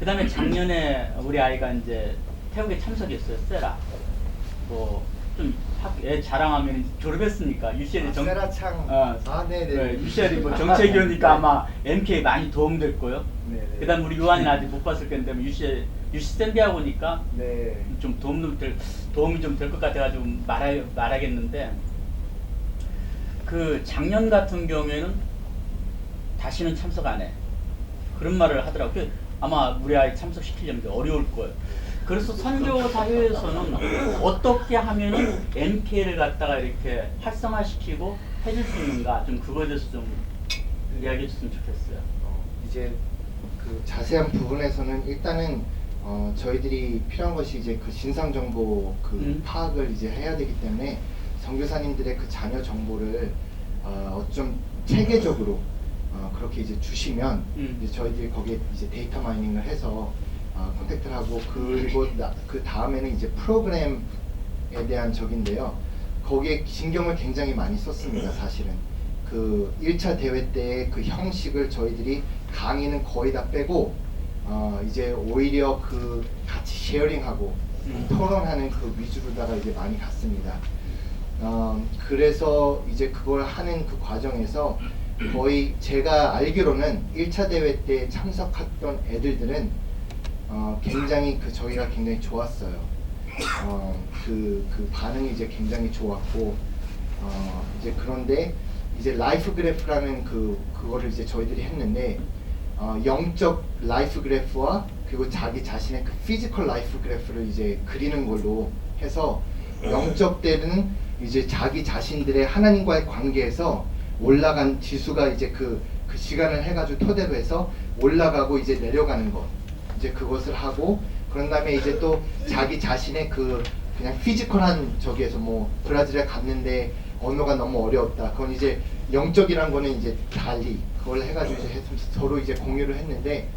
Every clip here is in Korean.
그다음에 작년에 우리 아이가 이제 태국에 참석했어요. 세라. 뭐좀 애 자랑하면 졸업했으니까 UCL이 세라창. 네네. 네, UCL이 뭐 정책위원이니까 아마 MK에 많이 도움될 거예요. 네네. 그다음 우리 요한이는 아직 못 봤을 건데 UC 샌디아고니까 네. 좀 도움이 좀 될 것 같아가지고 말하겠는데 그 작년 같은 경우에는 다시는 참석 안 해. 그런 말을 하더라고요. 아마 우리 아이 참석시키려면 어려울 거예요. 그래서 선교사회에서는 어떻게 하면은 MK를 갖다가 이렇게 활성화시키고 해줄 수 있는가 좀 그거에 대해서 좀 이야기해 줬으면 좋겠어요. 이제 그 자세한 부분에서는 일단은 저희들이 필요한 것이 이제 그 진상 정보 그 파악을 이제 해야 되기 때문에 선교사님들의 그 자녀 정보를 좀 체계적으로 그렇게 이제 주시면 이제 저희들이 거기에 이제 데이터 마이닝을 해서 컨택트를 하고 그리고 그 다음에는 이제 프로그램에 대한 적인데요. 거기에 신경을 굉장히 많이 썼습니다. 사실은 그 1차 대회 때의 그 형식을 저희들이 강의는 거의 다 빼고 이제 오히려 그 같이 쉐어링하고 토론하는 그 위주로다가 이제 많이 갔습니다. 그래서 이제 그걸 하는 그 과정에서 거의 제가 알기로는 1차 대회 때 참석했던 애들들은 굉장히 저희가 굉장히 좋았어요. 그 반응이 이제 굉장히 좋았고 이제 그런데 이제 라이프 그래프라는 그거를 이제 저희들이 했는데 영적 라이프 그래프와 그리고 자기 자신의 그 피지컬 라이프 그래프를 이제 그리는 걸로 해서 영적 때는 이제 자기 자신들의 하나님과의 관계에서 올라간 지수가 이제 그 시간을 해가지고 토대로 해서 올라가고 이제 내려가는 것 이제 그것을 하고 그런 다음에 이제 또 자기 자신의 그냥 피지컬한 저기에서 뭐 브라질에 갔는데 언어가 너무 어려웠다. 그건 이제 영적이란 거는 이제 달리 그걸 해가지고 이제 서로 이제 공유를 했는데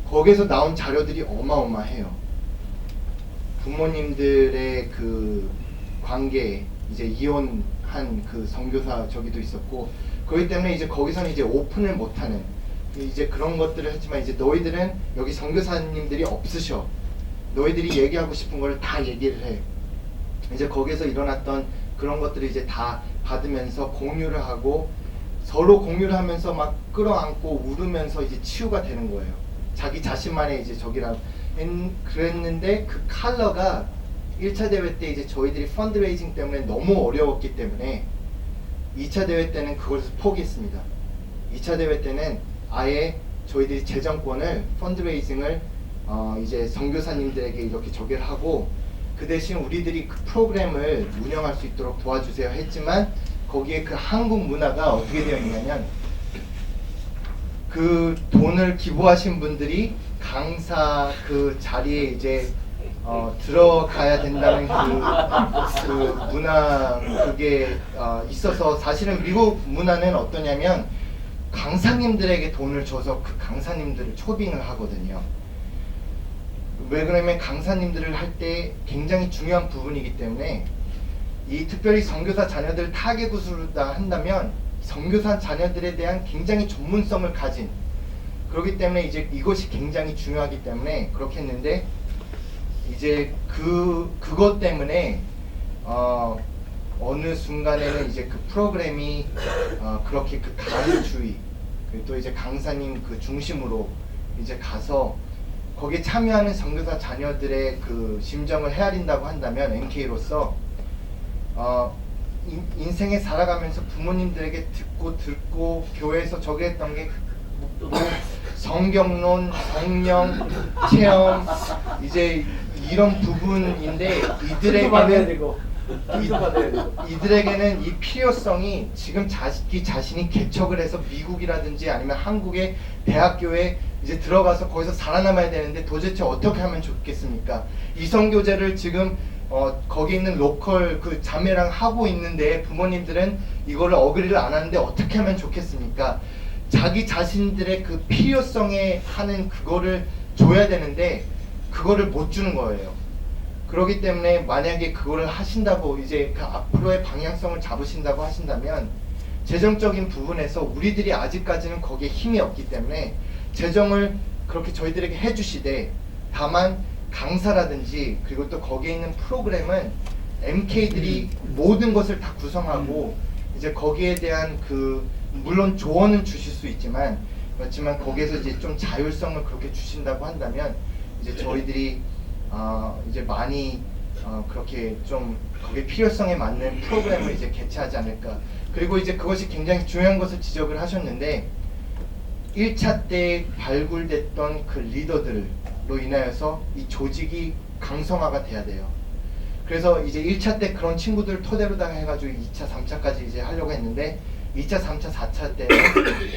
거기서 나온 자료들이 어마어마해요. 부모님들의 그 관계 이제 이혼한 그 선교사 저기도 있었고 그렇기 때문에 이제 거기서는 이제 오픈을 못하는 이제 그런 것들을 했지만 이제 너희들은 여기 선교사님들이 없으셔. 너희들이 얘기하고 싶은 걸 다 얘기를 해. 이제 거기서 일어났던 그런 것들을 이제 다 받으면서 공유를 하고 서로 공유를 하면서 막 끌어안고 울으면서 이제 치유가 되는 거예요. 자기 자신만의 이제 저기랑 그랬는데 그 컬러가 1차 대회 때 이제 저희들이 펀드레이징 때문에 너무 어려웠기 때문에 2차 대회 때는 그걸 포기했습니다. 2차 대회 때는 아예 저희들이 재정권을 펀드레이징을 이제 선교사님들에게 이렇게 저기를 하고 그 대신 우리들이 그 프로그램을 운영할 수 있도록 도와주세요 했지만 거기에 그 한국 문화가 어떻게 되어 있냐면 그 돈을 기부하신 분들이 강사 그 자리에 이제 들어가야 된다는 그 문화 그게 있어서 사실은 미국 문화는 어떠냐면 강사님들에게 돈을 줘서 그 강사님들을 초빙을 하거든요. 왜 그러냐면 강사님들을 할 때 굉장히 중요한 부분이기 때문에 이 특별히 선교사 자녀들 타겟으로 한다면 선교사 자녀들에 대한 굉장히 전문성을 가진 그렇기 때문에 이제 이것이 굉장히 중요하기 때문에 그렇게 했는데 이제 그것 때문에 어느 순간에는 이제 그 프로그램이 그렇게 그 강의주의 또 이제 강사님 그 중심으로 이제 가서 거기에 참여하는 선교사 자녀들의 그 심정을 헤아린다고 한다면 NK로서 인생에 살아가면서 부모님들에게 듣고 교회에서 저기 했던 게 뭐 성경론, 성령, 체험 이제 이런 부분인데 이들에게는 이 필요성이 지금 자기 자신이 개척을 해서 미국이라든지 아니면 한국의 대학교에 이제 들어가서 거기서 살아남아야 되는데 도대체 어떻게 하면 좋겠습니까? 이성교제를 지금 거기 있는 로컬 그 자매랑 하고 있는데 부모님들은 이거를 어그리를 안 하는데 어떻게 하면 좋겠습니까? 자기 자신들의 그 필요성에 하는 그거를 줘야 되는데 그거를 못 주는 거예요. 그렇기 때문에 만약에 그거를 하신다고 이제 그 앞으로의 방향성을 잡으신다고 하신다면 재정적인 부분에서 우리들이 아직까지는 거기에 힘이 없기 때문에 재정을 그렇게 저희들에게 해주시되 다만 강사라든지 그리고 또 거기에 있는 프로그램은 MK들이 모든 것을 다 구성하고 이제 거기에 대한 그 물론 조언은 주실 수 있지만 그렇지만 거기에서 이제 좀 자율성을 그렇게 주신다고 한다면 이제 저희들이 이제 많이 그렇게 좀 거기에 필요성에 맞는 프로그램을 이제 개최하지 않을까. 그리고 이제 그것이 굉장히 중요한 것을 지적을 하셨는데 1차 때 발굴됐던 그 리더들로 인하여서 이 조직이 강성화가 돼야 돼요. 그래서 이제 1차 때 그런 친구들 토대로다가 해가지고 2차, 3차까지 이제 하려고 했는데 2차, 3차, 4차 때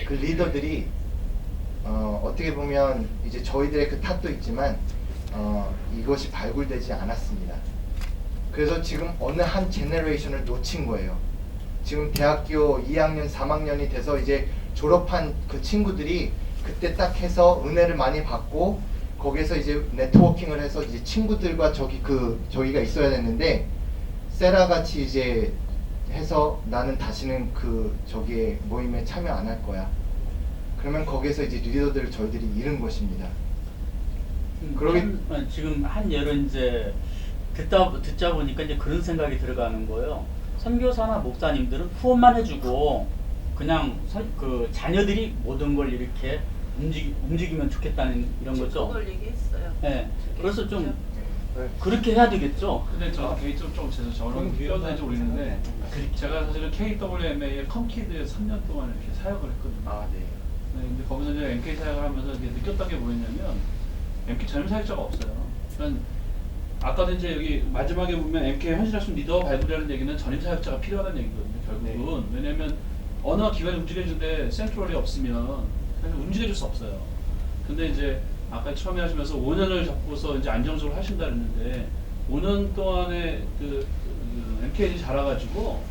그 리더들이 어떻게 보면 이제 저희들의 그 탓도 있지만 이것이 발굴되지 않았습니다. 그래서 지금 어느 한 제너레이션을 놓친 거예요. 지금 대학교 2학년, 3학년이 돼서 이제 졸업한 그 친구들이 그때 딱 해서 은혜를 많이 받고 거기에서 이제 네트워킹을 해서 이제 친구들과 저기가 있어야 됐는데 세라 같이 이제 해서 나는 다시는 저기에 모임에 참여 안 할 거야. 그러면 거기에서 이제 리더들을 저희들이 잃은 것입니다. 지금 한 예를 이제 듣자 보니까 이제 그런 생각이 들어가는 거예요. 선교사나 목사님들은 후원만 해주고 그냥 그 자녀들이 모든 걸 이렇게 움직이면 좋겠다는 이런 거죠. 그걸 얘기했어요. 네. 그래서 좀 그렇게 해야 되겠죠. 근데 저는 개인적으로 저는 뛰어다니지 모르겠는데 제가 사실은 KWMA의 컴키드에 3년 동안 이렇게 사역을 했거든요. 네. 네, 근데 거기서 이제 MK 사역을 하면서 이렇게 느꼈던 게 뭐였냐면 MK 전임 사역자가 없어요. 그러니까 아까도 이제 여기 마지막에 보면 MK 현실학습 리더 발굴이라는 얘기는 전임 사역자가 필요하다는 얘기거든요. 결국은 왜냐면 어느 기관이 움직여주는데 센트럴이 없으면 사실 움직여줄 수 없어요. 근데 이제 아까 처음에 하시면서 5년을 잡고서 이제 안정적으로 하신다 그랬는데 5년 동안에 그 MK들이 자라가지고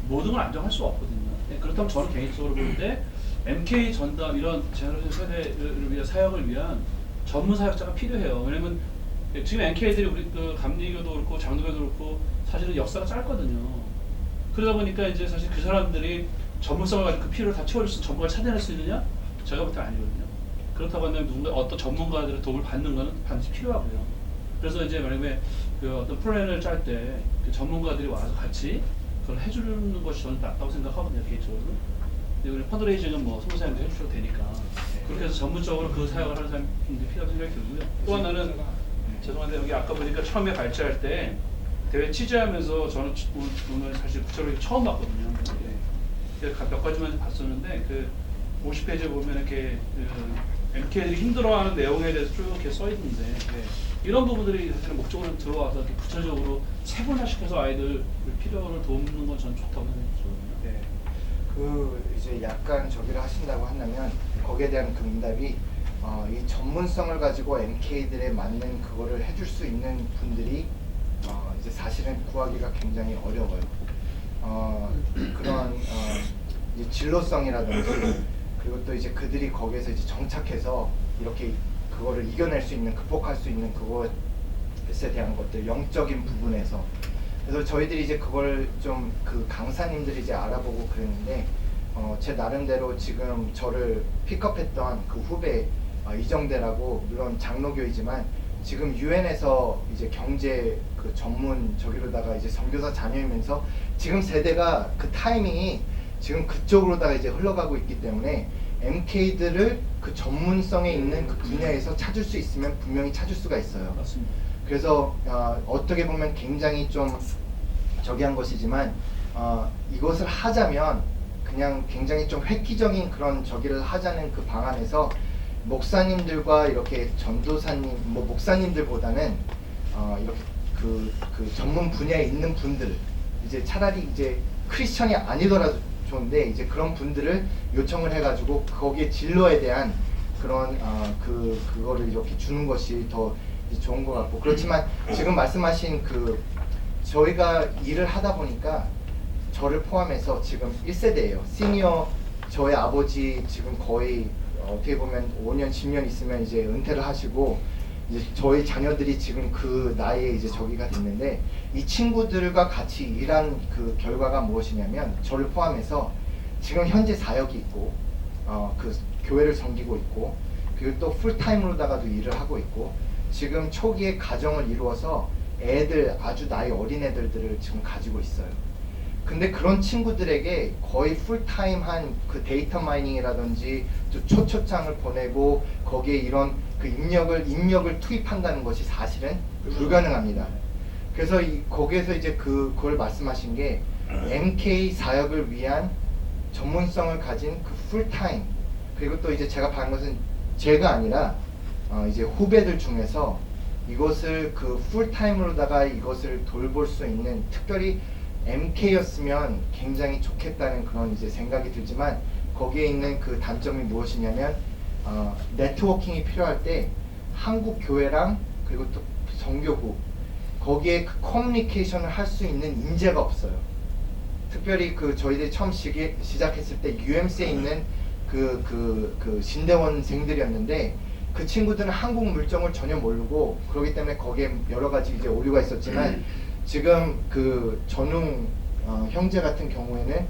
모든 걸 안정할 수가 없거든요. 그렇다면 저는 개인적으로 보는데 MK 전담 이런 제너레이션 세대를 위한 사역을 위한 전문 사역자가 필요해요. 왜냐면 지금 MK들이 우리 그 감리교도 그렇고 장로교도 그렇고 사실은 역사가 짧거든요. 그러다 보니까 이제 사실 그 사람들이 전문성을 가지고 그 필요를 다 채워줄 수 있는 전문가를 찾아낼 수 있느냐? 제가 볼 때 아니거든요. 그렇다고 한다면 누군가 어떤 전문가들의 도움을 받는 것은 반드시 필요하고요. 그래서 이제 만약에 그 어떤 플랜을 짤 때 그 전문가들이 와서 같이 그걸 해주는 것이 저는 낫다고 생각하거든요, 개인적으로. 근데 우리 펀드레이징은 뭐 소모사님도 해주셔도 되니까. 그렇게 해서 전문적으로 그 사역을 하는 사람이 필요하다고 생각이 들고요. 또 하나는 죄송한데 여기 아까 보니까 처음에 발제할 때 대회 취재하면서 저는 오늘 사실 구체적으로 처음 봤거든요. 몇 가지만 봤었는데 그 50페이지에 보면 이렇게 MK들이 힘들어하는 내용에 대해서 쭉 이렇게 써 있는데 이런 부분들이 사실은 목적으로 들어와서 이렇게 구체적으로 세분화시켜서 아이들 필요를 돕는 건 저는 좋다고 생각했거든요. 네. 이제 약간 저기를 하신다고 한다면 거기에 대한 그 응답이 이 전문성을 가지고 MK들에 맞는 그거를 해줄 수 있는 분들이 이제 사실은 구하기가 굉장히 어려워요. 그런 이제 진로성이라든지 그리고 또 이제 그들이 거기에서 이제 정착해서 이렇게 그거를 이겨낼 수 있는 극복할 수 있는 그것에 대한 것들 영적인 부분에서 그래서 저희들이 이제 그걸 좀 그 강사님들이 이제 알아보고 그랬는데 제 나름대로 지금 저를 픽업했던 그 후배 이정대라고 물론 장로교이지만 지금 유엔에서 이제 경제 그 전문 저기로다가 이제 선교사 자녀이면서 지금 세대가 그 타이밍이 지금 그쪽으로다가 이제 흘러가고 있기 때문에 MK들을 그 전문성에 있는 그 분야에서 찾을 수 있으면 분명히 찾을 수가 있어요. 맞습니다. 그래서 어떻게 보면 굉장히 좀 저기한 것이지만 이것을 하자면 그냥 굉장히 좀 획기적인 그런 저기를 하자는 그 방안에서 목사님들과 이렇게 전도사님, 뭐 목사님들보다는 이렇게 그 전문 분야에 있는 분들 이제 차라리 이제 크리스천이 아니더라도 좋은데 이제 그런 분들을 요청을 해가지고 거기에 진로에 대한 그런 그거를 이렇게 주는 것이 더 좋은 것 같고 그렇지만 지금 말씀하신 저희가 일을 하다 보니까 저를 포함해서 지금 1세대예요. 시니어 저의 아버지 지금 거의 어떻게 보면 5년 10년 있으면 이제 은퇴를 하시고 이제 저희 자녀들이 지금 그 나이에 이제 저기가 됐는데 이 친구들과 같이 일한 그 결과가 무엇이냐면 저를 포함해서 지금 현재 사역이 있고 그 교회를 섬기고 있고 그리고 또 풀타임으로다가도 일을 하고 있고 지금 초기에 가정을 이루어서 애들 아주 나이 어린 애들을 지금 가지고 있어요. 근데 그런 친구들에게 거의 풀타임한 그 데이터 마이닝이라든지 또 초초장을 보내고 거기에 이런 그 인력을 투입한다는 것이 사실은 불가능합니다. 그래서 거기에서 이제 그걸 말씀하신 게 MK 사역을 위한 전문성을 가진 그 풀타임, 그리고 또 이제 제가 받은 것은 제가 아니라 이제 후배들 중에서 이것을 그 풀타임으로다가 이것을 돌볼 수 있는, 특별히 MK였으면 굉장히 좋겠다는 그런 이제 생각이 들지만 거기에 있는 그 단점이 무엇이냐면 네트워킹이 필요할 때 한국 교회랑 그리고 또 선교국 거기에 그 커뮤니케이션을 할 수 있는 인재가 없어요. 특별히 그 저희들이 처음 시작했을 때 UMC에 있는 그 신대원생들이었는데 그 친구들은 한국 물정을 전혀 모르고 그렇기 때문에 거기에 여러 가지 이제 오류가 있었지만 지금 그 전웅 형제 같은 경우에는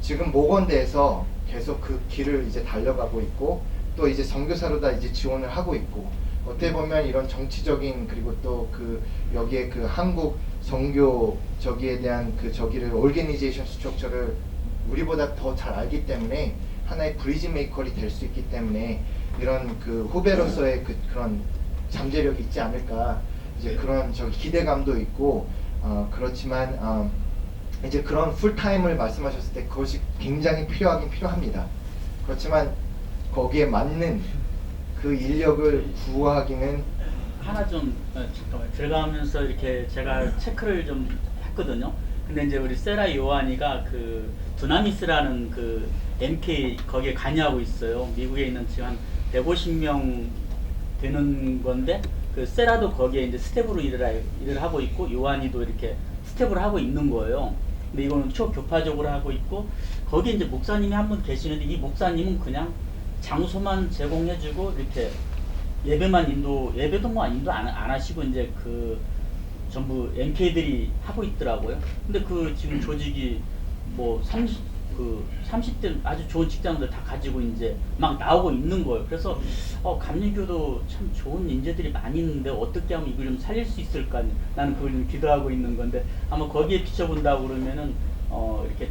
지금 모건대에서 계속 그 길을 이제 달려가고 있고 또 이제 선교사로다 이제 지원을 하고 있고, 어떻게 보면 이런 정치적인 그리고 또 그 여기에 그 한국 선교 저기에 대한 그 저기를 오르게니제이션 스트럭처를 우리보다 더 잘 알기 때문에 하나의 브리지 메이커이 될 수 있기 때문에 이런 그 후배로서의 그런 잠재력이 있지 않을까, 이제 그런 저기 기대감도 있고 그렇지만 이제 그런 풀타임을 말씀하셨을 때 그것이 굉장히 필요하긴 필요합니다. 그렇지만 거기에 맞는 그 인력을 구하기는 하나 좀 잠깐만 들어가면서 이렇게 제가 체크를 좀 했거든요. 근데 이제 우리 세라 요한이가 그 두나미스라는 그 MK 거기에 관여하고 있어요. 미국에 있는 지금 한 150명 되는 건데 그 세라도 거기에 이제 스텝으로 일을 하고 있고 요한이도 이렇게 스텝을 하고 있는 거예요. 근데 이거는 초교파적으로 하고 있고 거기에 이제 목사님이 한 분 계시는데 이 목사님은 그냥 장소만 제공해주고 이렇게 예배만 예배도 뭐 인도 안 하시고 이제 그 전부 MK들이 하고 있더라고요. 근데 그 지금 조직이 뭐 30대 아주 좋은 직장들 다 가지고 이제 막 나오고 있는 거예요. 그래서 감리교도 참 좋은 인재들이 많이 있는데 어떻게 하면 이걸 좀 살릴 수 있을까, 나는 그걸 좀 기도하고 있는 건데 아마 거기에 비춰본다고 그러면은 이렇게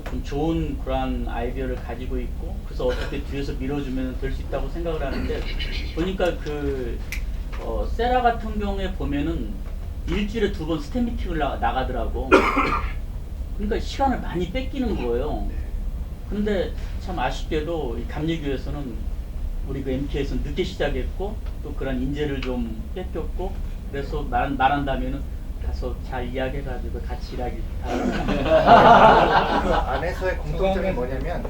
좀 좋은 그러한 아이디어를 가지고 있고 그래서 어떻게 뒤에서 밀어주면 될 수 있다고 생각을 하는데 보니까 그 세라 같은 경우에 보면은 일주일에 2번 스텝 미팅을 나가더라고. 그러니까 시간을 많이 뺏기는 거예요. 근데 참 아쉽게도 이 감리교에서는 우리 그 MK에서는 늦게 시작했고 또 그런 인재를 좀 뺏겼고 그래서 말한다면은 가서 잘 이야기해가지고 같이 일하기 바랍니다. 그 안에서의 공통점이 뭐냐면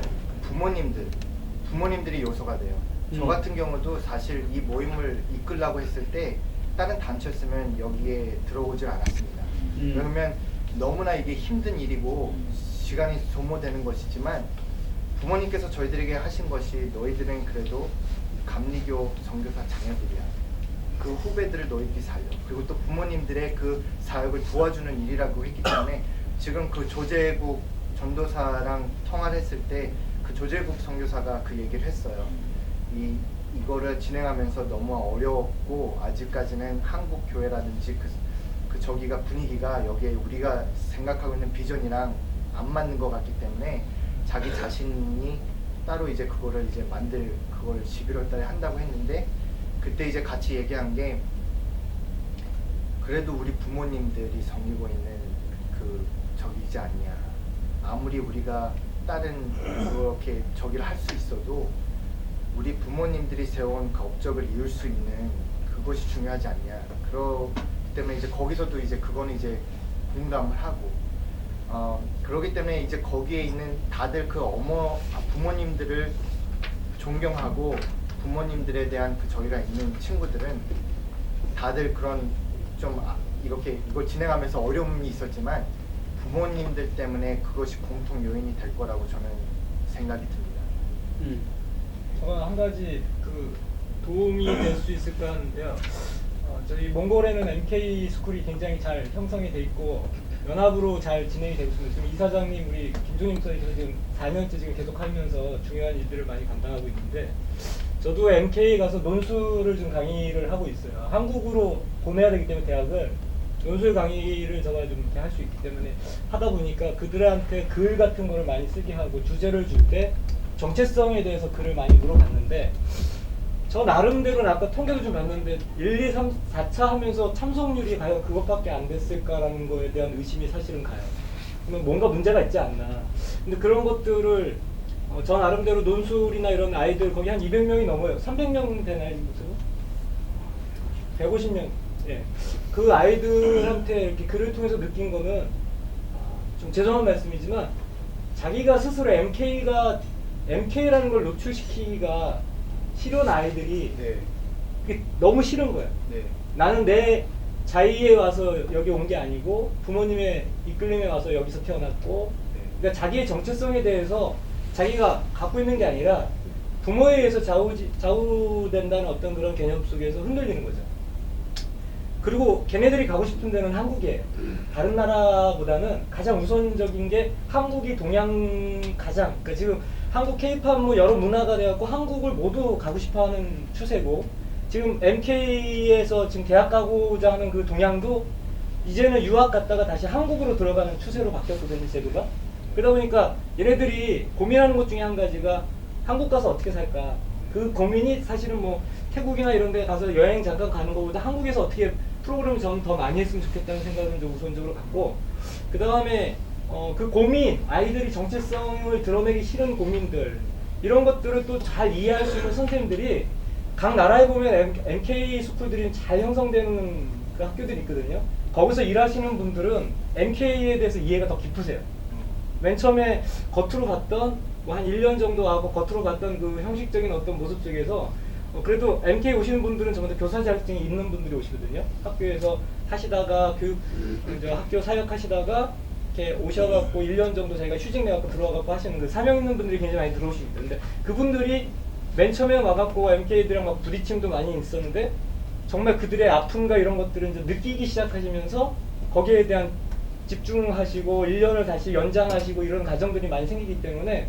부모님들이 요소가 돼요. 저 같은 경우도 사실 이 모임을 이끌라고 했을 때 다른 단체였으면 여기에 들어오질 않았습니다. 그러면 너무나 이게 힘든 일이고 시간이 소모되는 것이지만 부모님께서 저희들에게 하신 것이 너희들은 그래도 감리교 선교사 자녀들이야. 그 후배들을 너희들이 살려. 그리고 또 부모님들의 그 사역을 도와주는 일이라고 했기 때문에 지금 그 조재국 전도사랑 통화를 했을 때 그 조재국 선교사가 그 얘기를 했어요. 이거를 진행하면서 너무 어려웠고 아직까지는 한국 교회라든지 그 저기가 분위기가 여기에 우리가 생각하고 있는 비전이랑 안 맞는 것 같기 때문에 자기 자신이 따로 이제 그거를 이제 그걸 11월 달에 한다고 했는데 그때 이제 같이 얘기한 게 그래도 우리 부모님들이 섬기고 있는 그 저기지 않냐. 아무리 우리가 다른 그렇게 저기를 할 수 있어도 우리 부모님들이 세운 그 업적을 이룰 수 있는 그것이 중요하지 않냐. 그렇기 때문에 이제 거기서도 이제 그거는 이제 공감을 하고 그렇기 때문에 이제 거기에 있는 다들 그 부모님들을 존경하고 부모님들에 대한 그 저희가 있는 친구들은 다들 그런 좀 이렇게 이걸 진행하면서 어려움이 있었지만 부모님들 때문에 그것이 공통 요인이 될 거라고 저는 생각이 듭니다. 저는 한 가지 그 도움이 될 수 있을까 하는데요. 저희 몽골에는 MK 스쿨이 굉장히 잘 형성이 돼 있고 연합으로 잘 진행이 되고 있습니다. 지금 이사장님 우리 김종임 선생님께서 지금 4년째 지금 계속 하면서 중요한 일들을 많이 감당하고 있는데 저도 MK 가서 논술을 좀 강의를 하고 있어요. 한국으로 보내야 되기 때문에 대학을 논술 강의를 제가 좀 이렇게 할 수 있기 때문에 하다 보니까 그들한테 글 같은 거를 많이 쓰게 하고 주제를 줄 때 정체성에 대해서 글을 많이 물어봤는데 저 나름대로는 아까 통계도 좀 봤는데 1, 2, 3, 4차 하면서 참석률이 과연 그것밖에 안 됐을까라는 거에 대한 의심이 사실은 가요. 그러면 뭔가 문제가 있지 않나. 근데 그런 것들을 저 나름대로 논술이나 이런 아이들 거기 한 200명이 넘어요. 300명 되나요? 무슨 150명. 예. 그 아이들한테 이렇게 글을 통해서 느낀 거는 좀 죄송한 말씀이지만 자기가 스스로 MK라는 걸 노출시키기가 싫은 아이들이 네. 그게 너무 싫은 거예요. 네. 나는 내 자의에 와서 여기 온 게 아니고 부모님의 이끌림에 와서 여기서 태어났고 그러니까 자기의 정체성에 대해서 자기가 갖고 있는 게 아니라 부모에 의해서 좌우된다는 어떤 그런 개념 속에서 흔들리는 거죠. 그리고 걔네들이 가고 싶은 데는 한국이에요. 다른 나라보다는 가장 우선적인 게 한국이 그러니까 지금 한국 K-팝 뭐 여러 문화가 되었고 한국을 모두 가고 싶어하는 추세고 지금 MK에서 지금 대학 가고자 하는 그 동향도 이제는 유학 갔다가 다시 한국으로 들어가는 추세로 바뀌었거든요, 제도가. 그러다 보니까 얘네들이 고민하는 것 중에 한 가지가 한국 가서 어떻게 살까. 그 고민이 사실은 뭐 태국이나 이런 데 가서 여행 잠깐 가는 것보다 한국에서 어떻게 프로그램을 전 더 많이 했으면 좋겠다는 생각을 좀 우선적으로 갖고 그 다음에 그 고민, 아이들이 정체성을 드러내기 싫은 고민들 이런 것들을 또 잘 이해할 수 있는 선생님들이 각 나라에 보면 MK 스쿨들이 잘 형성되는 그 학교들이 있거든요. 거기서 일하시는 분들은 MK에 대해서 이해가 더 깊으세요. 맨 처음에 겉으로 봤던 뭐 한 1년 정도 하고 겉으로 봤던 그 형식적인 어떤 모습 속에서 그래도 MK 오시는 분들은 전부 다 교사 자격증이 있는 분들이 오시거든요. 학교에서 하시다가 학교 사역하시다가 이렇게 오셔갖고 1년 정도 자기가 휴직 내갖고 들어와갖고 하시는 그 사명 있는 분들이 굉장히 많이 들어오시거든요. 근데 그분들이 맨 처음에 와갖고 MK들이랑 막 부딪힘도 많이 있었는데 정말 그들의 아픔과 이런 것들을 이제 느끼기 시작하시면서 거기에 대한 집중하시고 1년을 다시 연장하시고 이런 과정들이 많이 생기기 때문에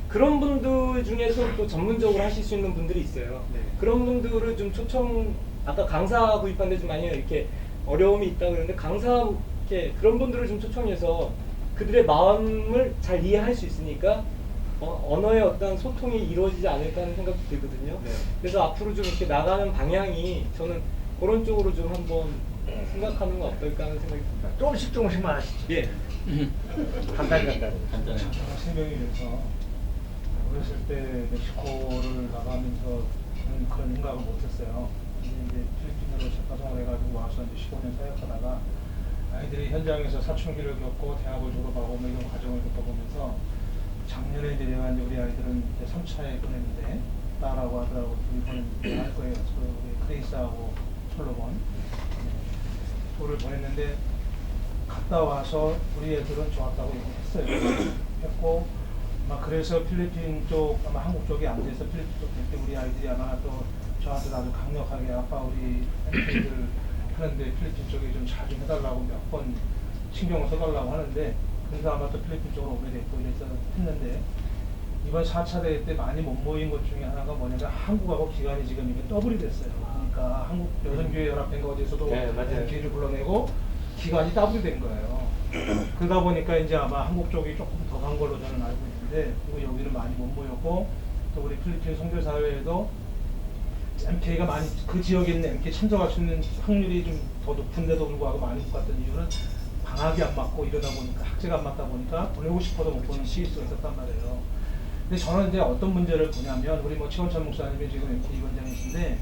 그런 분들 중에서 또 전문적으로 하실 수 있는 분들이 있어요. 네. 그런 분들을 좀 아까 강사 구입하는데 좀 많이 이렇게 어려움이 있다 그러는데 그런 분들을 좀 초청해서 그들의 마음을 잘 이해할 수 있으니까 언어의 어떤 소통이 이루어지지 않을까 하는 생각도 들거든요. 네. 그래서 앞으로 좀 이렇게 나가는 방향이 저는 그런 쪽으로 좀 한번 생각하는 건 어떨까 하는 생각이 듭니다. 조금씩만 하시죠. 예. 간단히. 간단해. 세 명이 돼서 어렸을 때 멕시코를 나가면서 그런 생각을 못했어요. 근데 이제 필리핀으로 재파송을 해가지고 와서 이제 15년 사역하다가 아이들이 현장에서 사춘기를 겪고 대학을 졸업하고 뭐 이런 과정을 겪어보면서 작년에 이제 내가 이제 우리 아이들은 이제 3차에 보냈는데 딸하고 아들하고 둘이 할 거예요. 우리 크레이스하고 솔로몬 둘을 보냈는데 갔다 와서 우리 애들은 좋았다고 얘기했어요. 했고 막 그래서 필리핀 쪽 아마 한국 쪽이 안 돼서 필리핀 쪽 될 때 우리 아이들이 아마 또 저한테 아주 강력하게 아빠 우리 MK들 하는데 필리핀 쪽에 좀 잘 좀 해달라고 몇 번 신경을 써달라고 하는데 그래서 아마 또 필리핀 쪽으로 오게 됐고 이래서 했는데 이번 4차 대회 때 많이 못 모인 것 중에 하나가 뭐냐면 한국하고 기간이 지금 이게 더블이 됐어요. 그러니까 한국 여성교회 연합회가 어디서도 네, 맞아요. MK를 불러내고 기간이 더블이 된 거예요. 그러다 보니까 이제 아마 한국 쪽이 조금 더 간 걸로 저는 알고 있는데 그리고 여기는 많이 못 모였고 또 우리 필리핀 선교사회에도 MK가 많이 그 지역에 있는 MK 참석할 수 있는 확률이 좀 더 높은데도 불구하고 많이 못 갔던 이유는 방학이 안 맞고 이러다 보니까 학제가 안 맞다 보니까 보내고 싶어도 못 보는 시기수가 있었단 말이에요. 근데 저는 이제 어떤 문제를 보냐면 우리 뭐 최원찬 목사님이 지금 MK 위원장이신데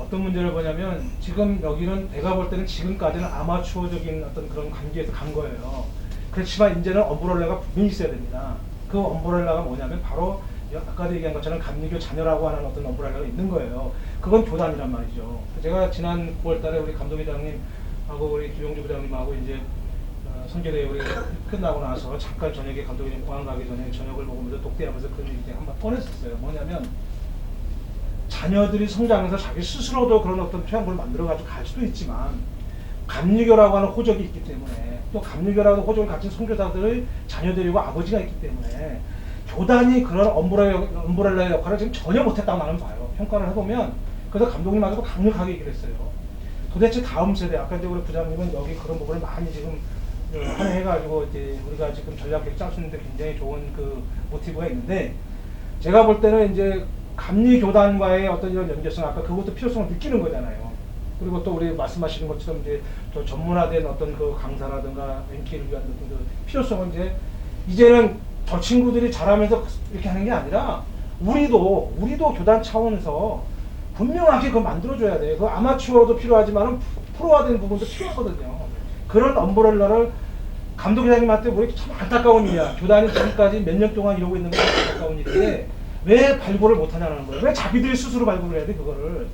어떤 문제를 보냐면 지금 여기는 내가 볼 때는 지금까지는 아마추어적인 어떤 그런 관계에서 간 거예요. 그렇지만 이제는 엄브렐라가 분명히 있어야 됩니다. 그 엄브렐라가 뭐냐면 바로 아까도 얘기한 것처럼 감리교 자녀라고 하는 어떤 엄브렐라가 있는 거예요. 그건 교단이란 말이죠. 제가 지난 9월달에 우리 감독회장님하고 우리 주영주 부장님하고 이제 선교대회 우리 끝나고 나서 잠깐 저녁에 감독님 공항 가기 전에 저녁을 먹으면서 독대하면서 그런 얘기 한번 꺼냈었어요. 뭐냐면 자녀들이 성장해서 자기 스스로도 그런 어떤 표현을 만들어가지고 갈 수도 있지만 감리교라고 하는 호적이 있기 때문에 또 감리교라고 하는 호적을 가진 선교사들의 자녀들이고 아버지가 있기 때문에 교단이 그런 엄브렐라 역할을 지금 전혀 못했다고 나는 봐요. 평가를 해보면. 그래서 감독님하고도 강력하게 얘기를 했어요. 도대체 다음 세대, 아까 이제 우리 부장님은 여기 그런 부분을 많이 지금 해가지고 이제 우리가 지금 전략을 짤 수 있는데 굉장히 좋은 그 모티브가 있는데, 제가 볼 때는 이제 감리 교단과의 어떤 이런 연계성, 아까 그것도 필요성을 느끼는 거잖아요. 그리고 또 우리 말씀하시는 것처럼 이제 또 전문화된 어떤 그 강사라든가 NK를 위한 어떤 그 필요성은 이제는 저 친구들이 잘하면서 이렇게 하는 게 아니라 우리도 교단 차원에서 분명하게 그거 만들어줘야 돼. 그 아마추어도 필요하지만 프로화된 부분도 필요하거든요. 그런 엄브렐라를 감독회장님한테 우리 참 안타까운 일이야. 교단이 지금까지 몇 년 동안 이러고 있는 건 안타까운 일인데 왜 발굴을 못하냐는 거예요. 왜 자기들이 스스로 발굴을 해야 돼, 그거를.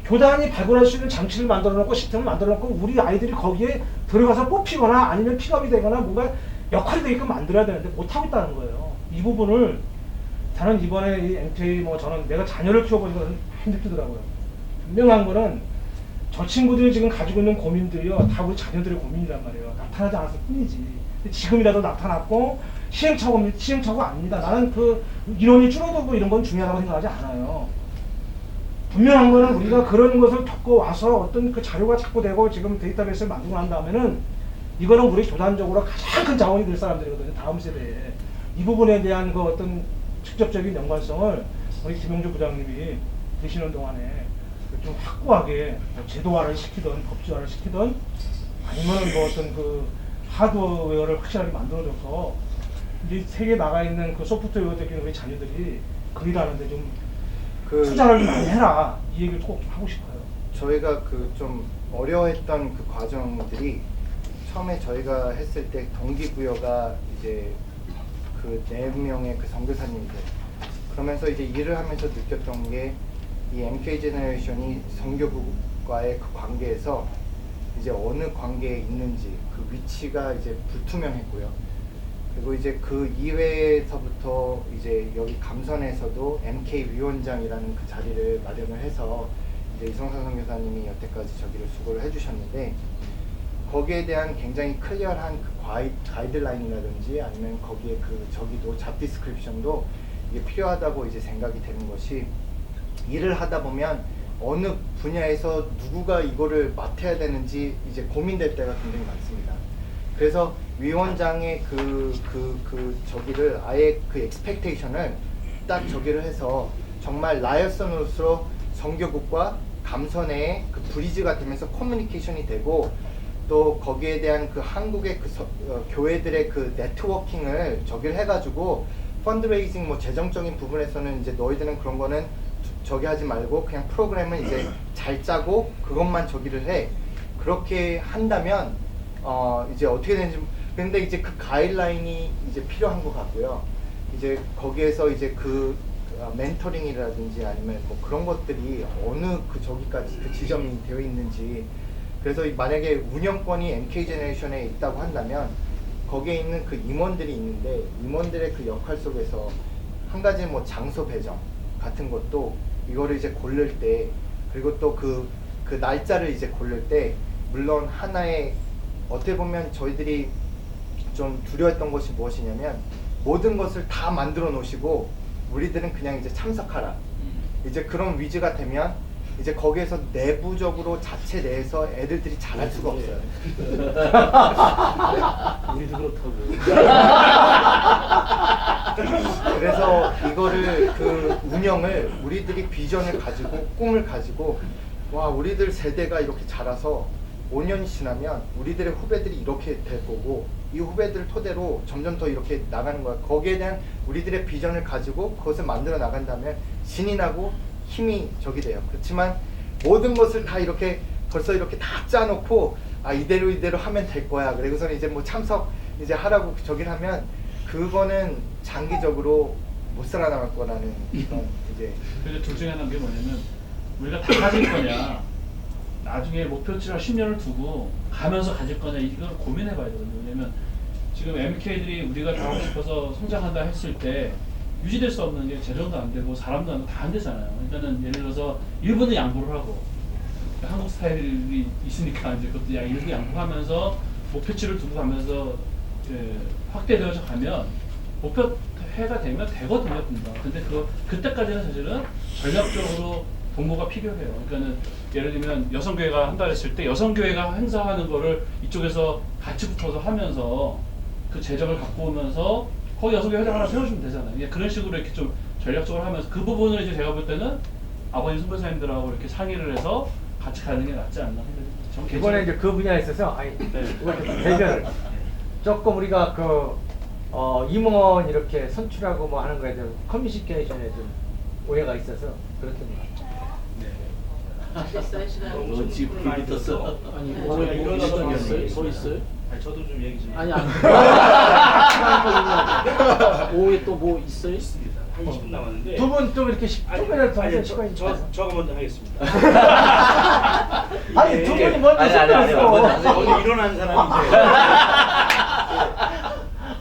교단이 발굴할 수 있는 장치를 만들어 놓고 시스템을 만들어 놓고 우리 아이들이 거기에 들어가서 뽑히거나 아니면 픽업이 되거나 뭔가 역할이 되게끔 만들어야 되는데 못하고 있다는 거예요. 이 부분을 저는 이번에 이 MK 저는 내가 자녀를 키워보니까 힘들더라고요. 분명한 거는 저 친구들이 지금 가지고 있는 고민들이요, 다 우리 자녀들의 고민이란 말이에요. 나타나지 않았을 뿐이지. 근데 지금이라도 나타났고 시행착오가 아닙니다. 나는 그 인원이 줄어들고 이런 건 중요하다고 생각하지 않아요. 분명한 거는 우리가 그런 것을 겪고 와서 어떤 그 자료가 자꾸 되고 지금 데이터베이스를 만들고 난 다음에는 이거는 우리 교단적으로 가장 큰 자원이 될 사람들이거든요. 다음 세대에. 이 부분에 대한 그 어떤 직접적인 연관성을 우리 김용주 부장님이 되시는 동안에 좀 확고하게 제도화를 시키든 법제화를 시키든 아니면 뭐 어떤 그 하드웨어를 확실하게 만들어줘서 이제 세계에 나가 있는 그 소프트웨어적인 우리 자녀들이 그 일하는데 좀 투자를 많이 해라, 이 얘기를 꼭 하고 싶어요. 저희가 그 좀 어려워했던 그 과정들이 처음에 저희가 했을 때 동기부여가 이제 그 4명의 그 선교사님들, 그러면서 이제 일을 하면서 느꼈던 게 이 MK 제너레이션이 선교국과의 그 관계에서 이제 어느 관계에 있는지 그 위치가 이제 불투명했고요. 그리고 이제 그 이외에서부터 이제 여기 감선에서도 MK 위원장이라는 그 자리를 마련을 해서 이제 이성선 선교사님이 여태까지 저기를 수고를 해주셨는데, 거기에 대한 굉장히 클리어한 그 가이드라인이라든지 아니면 거기에 그 저기도 잡 디스크립션도 이게 필요하다고 이제 생각이 되는 것이, 일을 하다 보면 어느 분야에서 누구가 이거를 맡아야 되는지 이제 고민될 때가 굉장히 많습니다. 그래서 위원장의 저기를 아예 그 expectation을 딱 저기를 해서 정말 라이언으로서 선교국과 감선의 그 브리지가 되면서 커뮤니케이션이 되고, 또 거기에 대한 그 한국의 그 교회들의 그 네트워킹을 저기를 해가지고 펀드레이징 뭐 재정적인 부분에서는 이제 너희들은 그런 거는 저기 하지 말고 그냥 프로그램을 이제 잘 짜고 그것만 저기를 해. 그렇게 한다면 이제 어떻게 되는지, 근데 이제 그 가이드라인이 이제 필요한 것 같고요. 이제 거기에서 이제 그 멘토링이라든지 아니면 뭐 그런 것들이 어느 그 저기까지 그 지점이 되어 있는지, 그래서 만약에 운영권이 MK 제너레이션에 있다고 한다면 거기에 있는 그 임원들이 있는데 임원들의 그 역할 속에서 한 가지 뭐 장소 배정 같은 것도 이거를 이제 고를 때, 그리고 또 그 날짜를 이제 고를 때, 물론 하나의 어떻게 보면 저희들이 좀 두려웠던 것이 무엇이냐면 모든 것을 다 만들어 놓으시고 우리들은 그냥 이제 참석하라, 이제 그런 위주가 되면 이제 거기에서 내부적으로 자체 내에서 애들들이 잘할 수가 없어요. 우리도 그렇다고. 그래서 이거를 그 운영을 우리들이 비전을 가지고 꿈을 가지고, 와 우리들 세대가 이렇게 자라서 5년이 지나면 우리들의 후배들이 이렇게 될 거고 이 후배들을 토대로 점점 더 이렇게 나가는 거야. 거기에 대한 우리들의 비전을 가지고 그것을 만들어 나간다면 신이 나고 힘이 저기 돼요. 그렇지만 모든 것을 다 이렇게 벌써 이렇게 다 짜놓고 아 이대로 하면 될 거야. 그리고서는 이제 뭐 참석 이제 하라고 저기를 하면 그거는 장기적으로 못 살아남을 거라는 그런 이제. 그래서 둘 중에 하나인 게 뭐냐면 우리가 다 가질 거냐, 나중에 목표치를 10년을 두고 가면서 가질 거냐, 이걸 고민해봐야 되거든요. 왜냐면 지금 MK들이 우리가 다 하고 싶어서 성장한다 했을 때 유지될 수 없는 게 재정도 안 되고 사람도 안 되고 다 안 되잖아요. 일단은 예를 들어서 일부는 양보를 하고, 한국 스타일이 있으니까 이제 그것도 일부 양보하면서 목표치를 두고 가면서 확대되어져 가면 목표 회가 되면 되거든요, 금방. 근데 그때까지는 사실은 전략적으로 동무가 필요해요. 그러니까는 예를 들면 여성교회가 한다 했을 때 여성교회가 행사하는 거를 이쪽에서 같이 붙어서 하면서 그 재정을 갖고 오면서 거기 여성교회 회장 하나 세워주면 되잖아요. 예, 그런 식으로 이렇게 좀 전략적으로 하면서 그 부분을 이제 제가 볼 때는 아버님 선교사님들하고 이렇게 상의를 해서 같이 가는 게 낫지 않나 생각이 이번에 이제 그 분야에 있어서 아니 대결을 조금 우리가 임원 이렇게 선출하고 뭐 하는 거에 대한 커뮤니케이션에 좀 오해가 있어서 그렇던 것 같아요. 지금 불이 붙었어. 아니 뭐 뭐 이런 어떤 거 있어요? 있어요? 더 있어요? 아니 저도 좀 얘기 좀. 아니 오후에 또 뭐 있어요? 있습니다. 한 20분 남았는데. 두 분 좀 이렇게 조금이라도 더 하세요. 시간이 저가 먼저 하겠습니다. 아니 두 분이 먼저 손들었어. 오늘 일어난 사람이 이제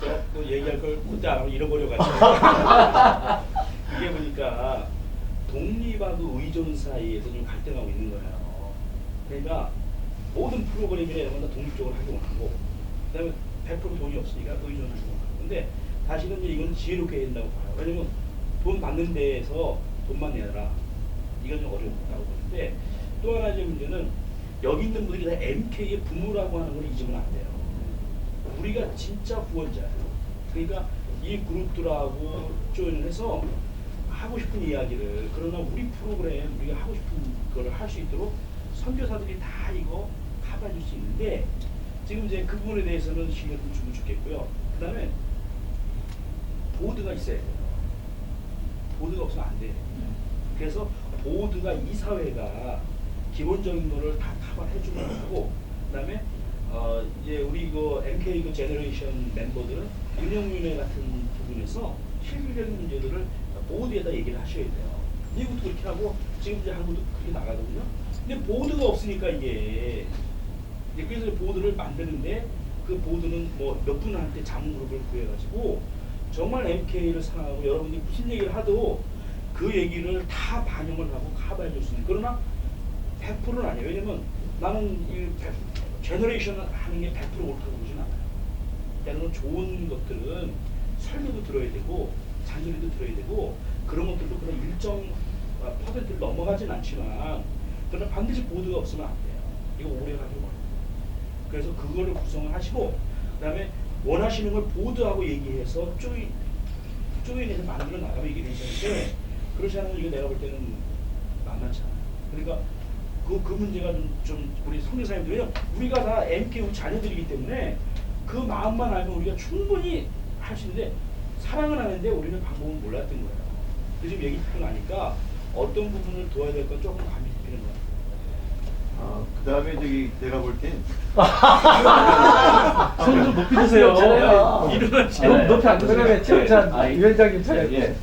제가 또 얘기할 걸 그때 안 하고 잃어버려가지고 이게 보니까 독립하고 의존 사이에서 좀 갈등하고 있는 거예요. 그러니까 모든 프로그램이나 이런 건 다 독립적으로 하기 원하고 그다음에 100% 돈이 없으니까 의존을 하기 원하고 근데 사실은 이제 이건 지혜롭게 해야 된다고 봐요. 왜냐면 돈 받는 데에서 돈만 내라 이건 좀 어렵다고 보는데 또 하나 이제 문제는 여기 있는 분들이 다 MK의 부모라고 하는 걸 잊으면 안 돼요. 우리가 진짜 후원자예요. 그러니까 이 그룹들하고 조인을 해서 하고 싶은 이야기를 그러나 우리 프로그램 우리가 하고 싶은 거를 할 수 있도록 선교사들이 다 이거 커버해줄 수 있는데 지금 이제 그 부분에 대해서는 신경 좀 주면 좋겠고요. 그 다음에 보드가 있어야 돼요. 보드가 없으면 안 돼요. 그래서 보드가 이사회가 기본적인 거를 다 커버해주면 하고 그다음에 이제 우리 그 MK 그 제너레이션 멤버들은 운영위원회 같은 부분에서 실질적인 문제들을 보드에다 얘기를 하셔야 돼요. 미국도 그렇게 하고 지금 이제 한국도 그렇게 나가거든요. 근데 보드가 없으니까 이게 그래서 보드를 만드는데 그 보드는 뭐 몇 분한테 자문 그룹을 구해가지고 정말 MK를 사랑하고 여러분들이 무슨 얘기를 하도 그 얘기를 다 반영을 하고 커버해줄 수 있는 그러나 100%는 아니에요. 왜냐면 나는 이 제너레이션 하는 게 100% 옳다고 보진 않아요. 그러니까 좋은 것들은 설교도 들어야 되고 잔소리도 들어야 되고 그런 것들도 그런 일정 퍼센트를 넘어가진 않지만 그러나 반드시 보드가 없으면 안 돼요. 이거 오래 가지고 와요. 그래서 그거를 구성을 하시고 그다음에 원하시는 걸 보드하고 얘기해서 조인해서 만들어 나가면 이게 괜찮은데 그렇지 않으면 이거 내가 볼 때는 만만치 않아요. 그러니까 그 문제가 좀 우리 성교사님들이요. 우리가 다 MK 우리 자녀들이기 때문에 그 마음만 알면 우리가 충분히 할 수 있는데 사랑은 하는데 우리는 방법을 몰랐던 거예요. 그래서 지금 얘기 듣고 나니까 어떤 부분을 도와야 될 건 조금 감이 잡히는 것 같아요. 그 다음에 저기 내가 볼 땐 손 좀 높이 드세요. 너무 높이 안 들어가면 칭찬 위원장님 차례. 예.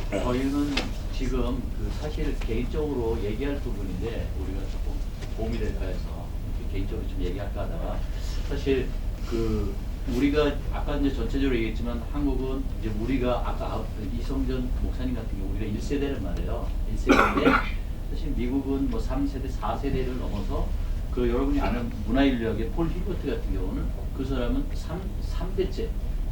저희는 지금 사실 개인적으로 얘기할 부분인데 우리가 조금 도움이 될까 해서 개인적으로 좀 얘기할까 하다가 사실 우리가 아까 이제 전체적으로 얘기했지만 한국은 이제 우리가 아까 이성전 목사님 같은 경우 우리가 1세대란 말이에요. 1세대인데 사실 미국은 뭐 3세대, 4세대를 넘어서 여러분이 아는 문화인류학의 폴 히버트 같은 경우는 그 사람은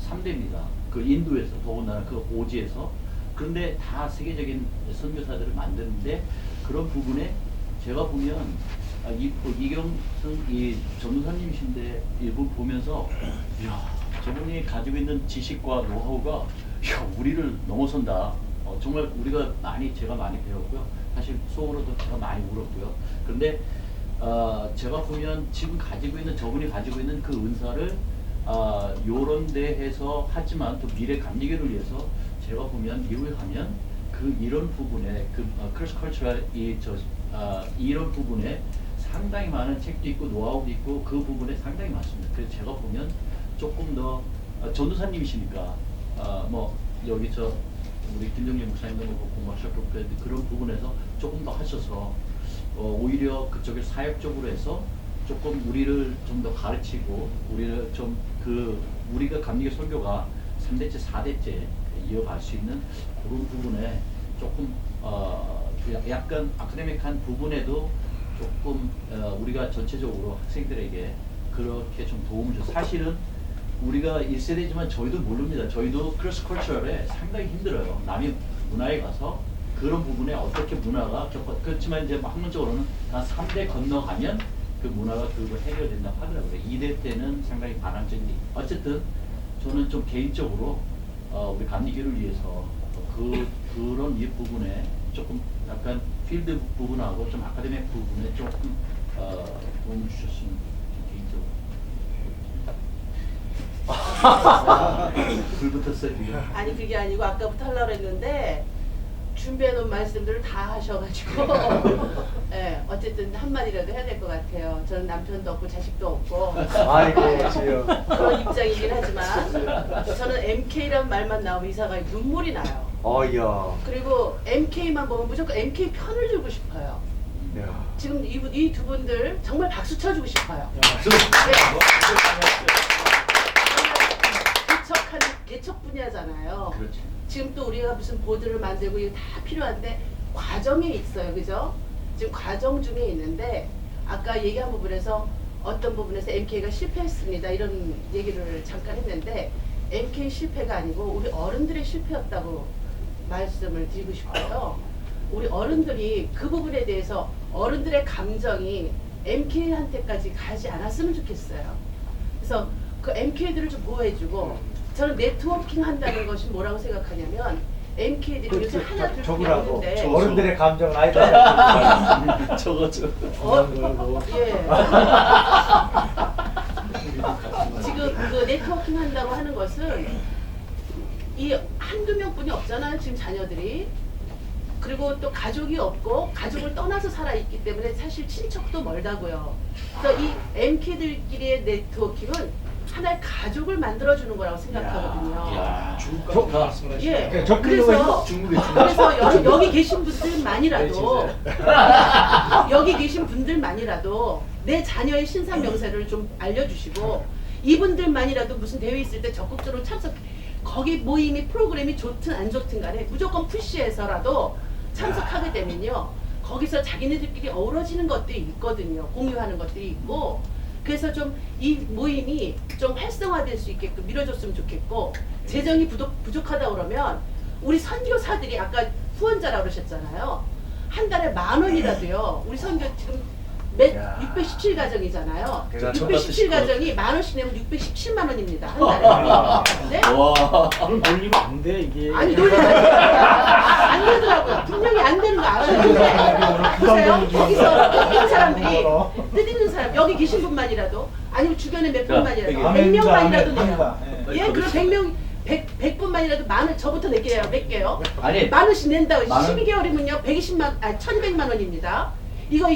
3대입니다. 그 인도에서 더군다나 그 오지에서 그런데 다 세계적인 선교사들을 만드는데 그런 부분에 제가 보면 이경성 전도사님이신데 일본 보면서 이야 저분이 가지고 있는 지식과 노하우가 이야 우리를 넘어선다. 정말 우리가 제가 많이 배웠고요. 사실 속으로도 제가 많이 울었고요. 그런데 제가 보면 지금 저분이 가지고 있는 그 은사를 요런 데에서 하지만 또 미래 감리교를 위해서 제가 보면 미국에 가면 이런 부분에 크로스 컬처럴 이런 부분에 상당히 많은 책도 있고 노하우도 있고 그 부분에 상당히 많습니다. 그래서 제가 보면 조금 더 전도사님이시니까 뭐 여기 우리 김정재 목사님도 공부하셨고 그런 부분에서 조금 더 하셔서 오히려 그쪽에 사역적으로 해서 조금 우리를 좀 더 가르치고 우리를 좀 우리가 감리교 설교가 3대째 4대째 이어갈 수 있는 그런 부분에 조금 약간 아카데믹한 부분에도 조금 우리가 전체적으로 학생들에게 그렇게 좀 도움을 줘. 사실은 우리가 1세대지만 저희도 모릅니다. 저희도 크로스 컬처럴에 상당히 힘들어요. 남의 문화에 가서 그런 부분에 어떻게 문화가 그렇지만 이제 학문적으로는 한 3대 건너가면 그 문화가 그거 해결된다고 하더라고요. 2대 때는 상당히 반항적인. 어쨌든 저는 좀 개인적으로 우리 감리교를 위해서 그런 이 부분에 조금 약간 필드 부분하고 좀 아카데믹 부분에 조금 도움을 주셨으면 개인적으로. 불 붙었어요 지금. 아니 그게 아니고 아까부터 하려고 했는데 준비해놓은 말씀들을 다 하셔가지고 예, 어쨌든 한마디라도 해야 될 것 같아요. 저는 남편도 없고 자식도 없고 아이고 지요. 그런 입장이긴 하지만 저는 MK란 말만 나오면 이사가 눈물이 나요. 어이야. 그리고 MK만 보면 무조건 MK 편을 들고 싶어요. 야. 지금 이 두 분들 정말 박수 쳐주고 싶어요. 개척 분야잖아요. 그렇죠. 지금 또 우리가 무슨 보드를 만들고 이거 다 필요한데 과정에 있어요, 그죠? 지금 과정 중에 있는데 아까 얘기한 부분에서 어떤 부분에서 MK가 실패했습니다 이런 얘기를 잠깐 했는데 MK 실패가 아니고 우리 어른들의 실패였다고 말씀을 드리고 싶어요. 우리 어른들이 그 부분에 대해서 어른들의 감정이 MK한테까지 가지 않았으면 좋겠어요. 그래서 그 MK들을 좀 보호해주고 저는 네트워킹 한다는 것이 뭐라고 생각하냐면 MK들이 요새 하나 둘 적으라고. 있는데 어른들의 감정을 아이들. 저거. 예. 지금 그 네트워킹 한다고 하는 것은 이 한두 명뿐이 없잖아요. 지금 자녀들이. 그리고 또 가족이 없고 가족을 떠나서 살아있기 때문에 사실 친척도 멀다고요. 그래서 이 MK들끼리의 네트워킹은 하나의 가족을 만들어주는 거라고 생각하거든요. 중국까지 말씀하시죠. 예. 그래서 그래서 여기 계신 분들만이라도 여기 계신 분들만이라도 내 자녀의 신상 명세를 좀 알려주시고 이분들만이라도 무슨 대회 있을 때 적극적으로 참석. 거기 모임이 프로그램이 좋든 안 좋든 간에 무조건 푸시해서라도 참석하게 되면요. 거기서 자기네들끼리 어우러지는 것들이 있거든요. 공유하는 것들이 있고. 그래서 좀 이 모임이 좀 활성화될 수 있게끔 밀어줬으면 좋겠고 재정이 부족하다 그러면 우리 선교사들이 아까 후원자라고 그러셨잖아요. 한 달에 10,000원이라도요. 우리 선교 지금 617가정이잖아요. 617가정이 10,000원씩 내면 617만 원입니다. 한 달에. 네? 와. 그럼 놀리면 안 돼 이게. 아니 놀리면 안 되더라고요. 분명히 안 되는 거 알아요. 근데 보세요. 거기서 뜻있는 사람들이 뜻있는 사람 여기 계신 분만이라도 아니면 주변에 몇 분만이라도 100명만이라도 내요. 예, 그럼 100분만이라도 만원 저부터 낼게요. 낼게요. 아니, 10,000원씩 낸다고 만 원? 12개월이면요 1,200만 원입니다. 이거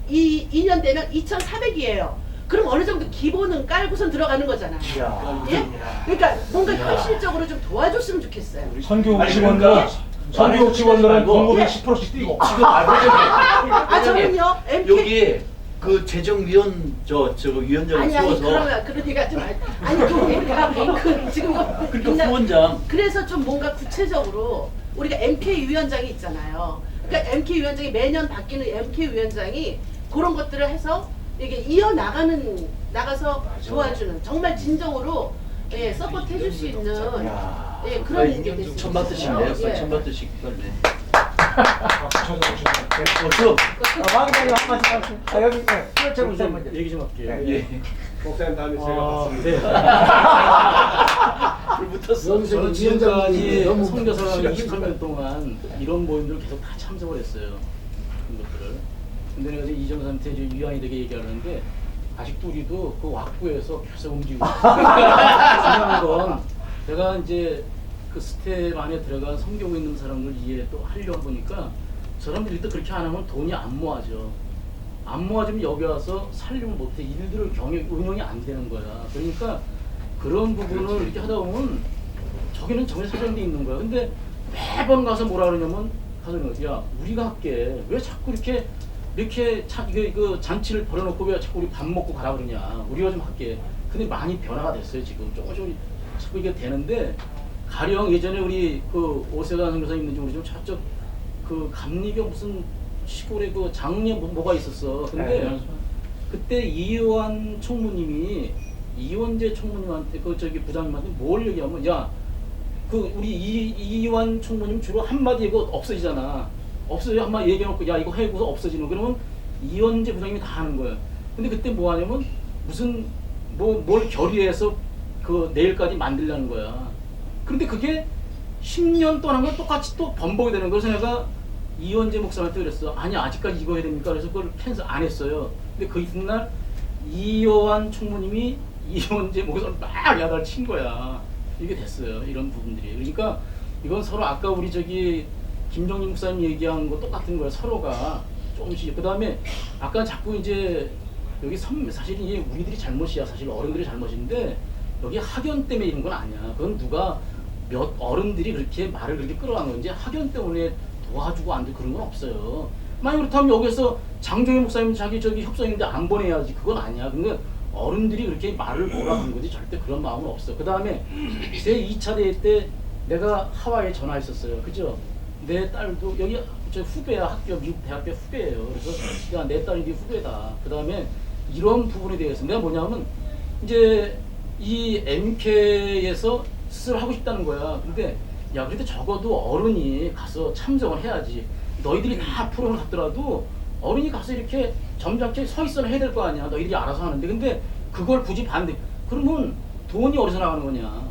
2년 되면 2,400이에요. 그럼 어느 정도 기본은 깔고선 들어가는 거잖아요. 예? 그러니까 뭔가 현실적으로 좀 도와줬으면 좋겠어요. 선교국 직원들 선교국 직원들은 공급이 10%씩 뛰고. 아 저는요 MK 여기 그 재정위원 저거 위원장을 아니 세워서 그런 얘기 하지 말. 아니 우리가 그 지금 그러니까 후원장. 그래서 좀 뭔가 구체적으로 우리가 MK 위원장이 있잖아요. 그러니까 MK 위원장이 매년 바뀌는 MK 위원장이 그런 것들을 해서 이게 나가서 도와주는 정말 진정으로 예 서포트 해줄 수 있는 예 그런 게 됐으면 천만 뜻인데요. 좋겠어요. 예. 천만 뜻이 빨리. 박수. 왕장님 한 말씀 하세요. 여기 그렇죠 좀 얘기 좀 할게요. 예. 목사님 다음에 제가 네. 불 붙었어. 저는 지금까지 선교사를 23년 동안 이런 모임들 계속 다 참석을 했어요. 그런 것들을. 근데 내가 이제 이정사한테 이제 유한이 되게 얘기하는데 아직도 우리도 그 왁구에서 계속 움직이고 있어요. 중요한 건 내가 이제 그 스텝 안에 들어간 성경에 있는 사람들 이해 또 하려고 보니까 사람들이 또 그렇게 안 하면 돈이 안 모아져. 안 모아지면 여기 와서 살림을 못해. 일들을 운영이 안 되는 거야. 그러니까 그런 부분을 이렇게 하다 보면 저기는 정해 사정돼 있는 거야. 근데 매번 가서 뭐라 그러냐면 가서 야 우리가 할게 왜 자꾸 이렇게 이거 잔치를 벌여놓고 왜 자꾸 우리 밥 먹고 가라 그러냐. 우리가 좀 할게. 근데 많이 변화가 됐어요 지금. 조금씩 자꾸 이게 되는데 가령 예전에 우리 그 오세관 선교사 있는지 모르지만 저쪽 그 감리교 무슨 시골에 그 장례 뭐가 있었어. 근데 그때 이요한 총무님이 이원재 총무님한테 그 저기 부장님한테 뭘 얘기하면 야 그 우리 이완 총무님 주로 한마디 이거 없어지잖아. 없어져 한마디 얘기해놓고 야 이거 해고서 없어지는 그러면 이원재 부장님이 다 하는 거야. 근데 그때 뭐 하냐면 무슨 뭘 결의해서 그 내일까지 만들려는 거야. 그런데 그게 10년 동안 한 걸 똑같이 또 번복이 되는 거야. 그래서 내가 이원재 목사한테 그랬어. 아니 아직까지 이거 해야 됩니까? 그래서 그걸 캔슬 안 했어요. 근데 그 이튿날 이요한 총무님이 이원재 목사를 막 야단을 친 거야. 이게 됐어요. 이런 부분들이. 그러니까 이건 서로 아까 우리 저기 김정진 목사님 얘기한 거 똑같은 거야. 서로가 조금씩. 그 다음에 아까 자꾸 이제 여기 사실 이게 우리들이 잘못이야. 사실 어른들이 잘못인데 여기 학연 때문에 이런 건 아니야. 그건 누가 몇 어른들이 그렇게 말을 그렇게 끌어간 건지 학연 때문에 도와주고 안 돼 그런 건 없어요. 만약 그렇다면 여기서 장종현 목사님 자기 저기 협상인데 안 보내야지 그건 아니야. 근데 어른들이 그렇게 말을 뭐라 한 거지 절대 그런 마음은 없어. 그 다음에 제 2차 대회 때 내가 하와이에 전화했었어요. 그죠? 내 딸도 여기 저 후배야. 학교 미국 대학교 후배예요. 그래서 야 내 딸이 네 후배다. 그 다음에 이런 부분에 대해서 내가 뭐냐면 이제 이 MK에서 스스로 하고 싶다는 거야. 근데 야 그래도 적어도 어른이 가서 참석을 해야지. 너희들이 다 프로를 갔더라도 어른이 가서 이렇게 점잖게 서 있어야 해야 될 거 아니야. 너희들이 알아서 하는데. 근데 그걸 굳이 반대. 그러면 돈이 어디서 나가는 거냐.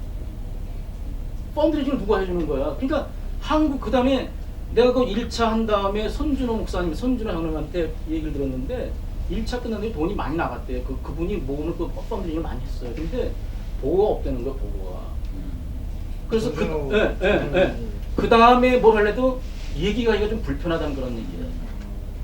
펀드레이징을 누가 해주는 거야. 그러니까 한국 그 다음에 내가 그 1차 한 다음에 손준호 목사님, 손준호 형님한테 얘기를 들었는데 1차 끝났는데 돈이 많이 나갔대. 그분이 모으는 그 펀드레이징을 많이 했어요. 근데 보고가 없다는 거야, 보고가. 그래서 그 다음에 뭘 할래도 얘기가 좀 불편하다는 그런 얘기예요.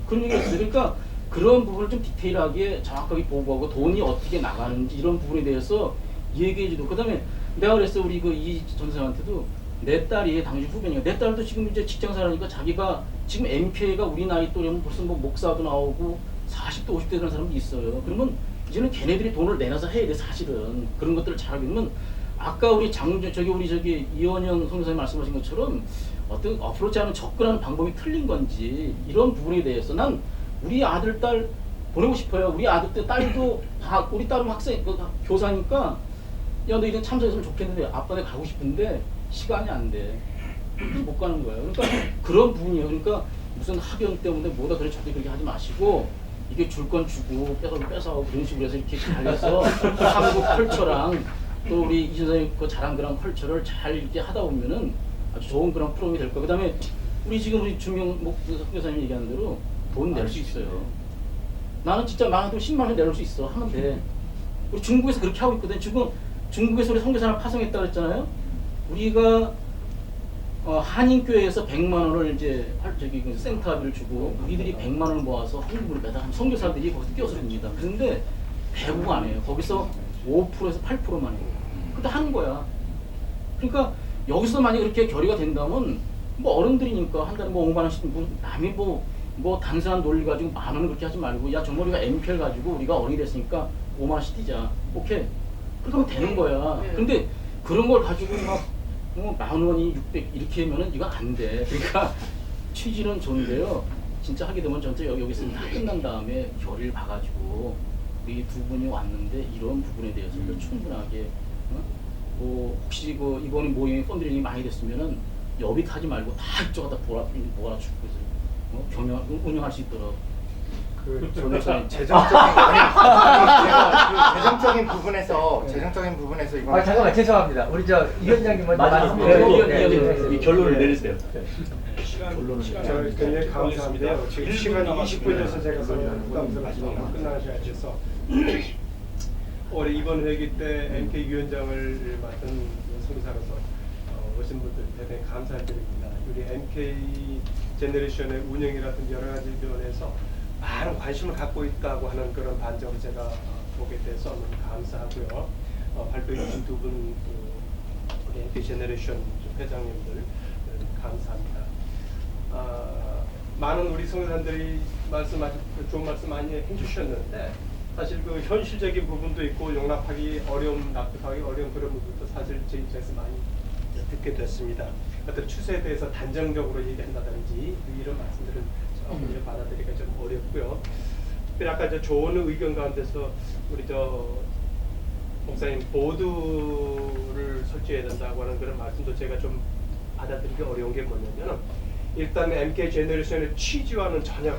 그런 얘기가 있어요. 그러니까 그런 부분을 좀 디테일하게 정확하게 보고하고 돈이 어떻게 나가는지 이런 부분에 대해서 얘기해주고. 그 다음에 내가 그랬어. 우리 그 이 전생한테도 내 딸이 당시 후배니까 내 딸도 지금 이제 직장생활하니까 자기가 지금 MK가 우리 나이 또래면 벌써 뭐 목사도 나오고 40대 50대 되는 사람도 있어요. 그러면 이제는 걔네들이 돈을 내놔서 해야 돼. 사실은 그런 것들을 잘하게 되면 아까 우리 저기 이원영 선생님 말씀하신 것처럼 어떤 어프로치하는 접근하는 방법이 틀린 건지 이런 부분에 대해서 난 우리 아들 딸 보내고 싶어요. 우리 아들 딸도 우리 딸은 학생 교사니까 야 너희들 참석했으면 좋겠는데 아빠네 가고 싶은데 시간이 안 돼. 못 가는 거예요. 그러니까 그런 부분이에요. 그러니까 무슨 학연 때문에 뭐다 그래 절대 그렇게 하지 마시고 이게 줄 건 주고 뺏어가고 그런 식으로 해서 이렇게 잘해서 한국 컬처랑 또 우리 이 선생님 그 잘한 그런 컬처를 잘 이렇게 하다 보면은 아주 좋은 그런 프로그램이 될 거예요. 그다음에 우리 중용 목교사님 얘기하는 대로 돈 낼 수 있어요. 나는 진짜 많아도 10만 원 내놓을 수 있어. 하면 돼. 우리 중국에서 그렇게 하고 있거든. 지금 중국에서 우리 선교사를 파송했다 그랬잖아요. 우리가 한인교회에서 100만 원을 이제 저기 센터비를 주고 우리들이 100만 원을 모아서 한국으로 매달 선교사들이 거기서 뛰어서 줍니다. 그런데 배부가 안 해요. 거기서 5%에서 8%만 해요. 근데 하는 거야. 그러니까 여기서 만약 이렇게 결의가 된다면 뭐 어른들이니까 한 달에 뭐 5만 원씩 남이 뭐 단순한 논리 가지고 만 원을 그렇게 하지 말고 야 정말 우리가 MPL 가지고 우리가 어른이 됐으니까 5만 원씩 뛰자. 오케이. 그러면 되는 거야. 근데 그런 걸 가지고 막 만 원이 600 이렇게 하면은 이건 안 돼. 그러니까 취지는 좋은데요. 진짜 하게 되면 전체 여기서 다 끝난 다음에 결의를 봐가지고 이 두 분이 왔는데 이런 부분에 대해서도 충분하게 뭐 혹시 그 이번에 모임이 펀드레이징이 많이 됐으면은 여빅하지 말고 다 이쪽에다 몰아주고 운영할 수 있도록. 저는 재정적인 부분에서 이거 잠깐만 죄송합니다. 우리 저 이 위원장님 먼저 이 결론을 내리세요. 저 굉장히 감사한데요. 지금 시간이 20분이 돼서 제가 끝나셔야 돼서 올해 이번 회기 때 MK 위원장을 맡은 선교사로서 오신 분들 대단히 감사드립니다. 우리 MK 제너레이션의 운영이라든지 여러 가지 면에서 많은 관심을 갖고 있다고 하는 그런 반점을 제가 보게 돼서 너무 감사하고요. 발표해 주신 두 분 우리 MK 제너레이션 회장님들 감사합니다. 많은 우리 성도들이 좋은 말씀 많이 해주셨는데 사실 그 현실적인 부분도 있고 용납하기 어려운, 납득하기 어려운 그런 부분도 사실 제 입장에서 많이 듣게 됐습니다. 어떤 추세에 대해서 단정적으로 얘기한다든지 이런 말씀들은 조금 받아들이기가 좀 어렵고요. 특별히 아까 저 좋은 의견 가운데서 우리 목사님 보드를 설치해야 된다고 하는 그런 말씀도 제가 좀 받아들이기 어려운 게 뭐냐면 일단 MK 제너레이션의 취지와는 전혀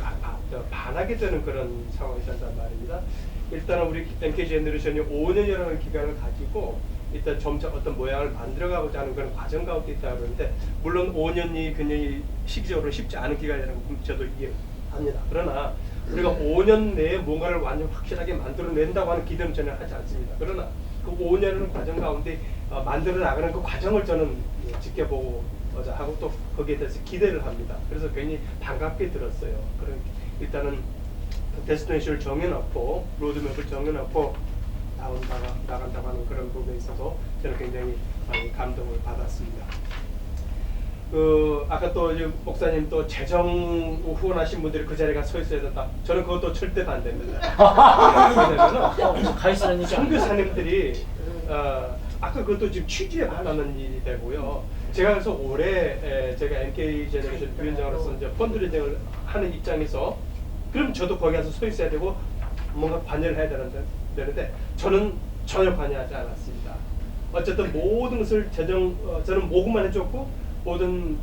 반하게 되는 그런 상황이 된단 말입니다. 일단은 우리 MK 제너레이션이 5년이라는 기간을 가지고 일단 점차 어떤 모양을 만들어가고자 하는 그런 과정 가운데 있다 그러는데 물론 5년이 굉장히 시기적으로 쉽지 않은 기간이라고 저도 이해합니다. 그러나 우리가 5년 내에 뭔가를 완전 확실하게 만들어낸다고 하는 기대는 전혀 하지 않습니다. 그러나 그 5년이라는 과정 가운데 만들어 나가는 그 과정을 저는 지켜보고자 하고 또 거기에 대해서 기대를 합니다. 그래서 굉장히 반갑게 들었어요. 그런 일단은 데스티네이션을 정해놓고 로드맵을 정해놓고 나간다고 하는 그런 부분에 있어서 저는 굉장히 많이 감동을 받았습니다. 아까 또 목사님 또 재정 후원하신 분들이 그 자리에 서 있어야 된다. 저는 그것도 절대 반대입니다. 왜냐면은 가 있으라니까. 선교사님들이 아까 그것도 지금 취지에 반하는 일이 되고요. 제가 그래서 올해 제가 MK 제너레이션 부위원장으로서 이제 펀드 레이징을 하는 입장에서 그럼 저도 거기 가서 서 있어야 되고 뭔가 관여를 해야 되는데 저는 전혀 관여하지 않았습니다. 어쨌든 모든 것을 저는 모금만 해줬고 모든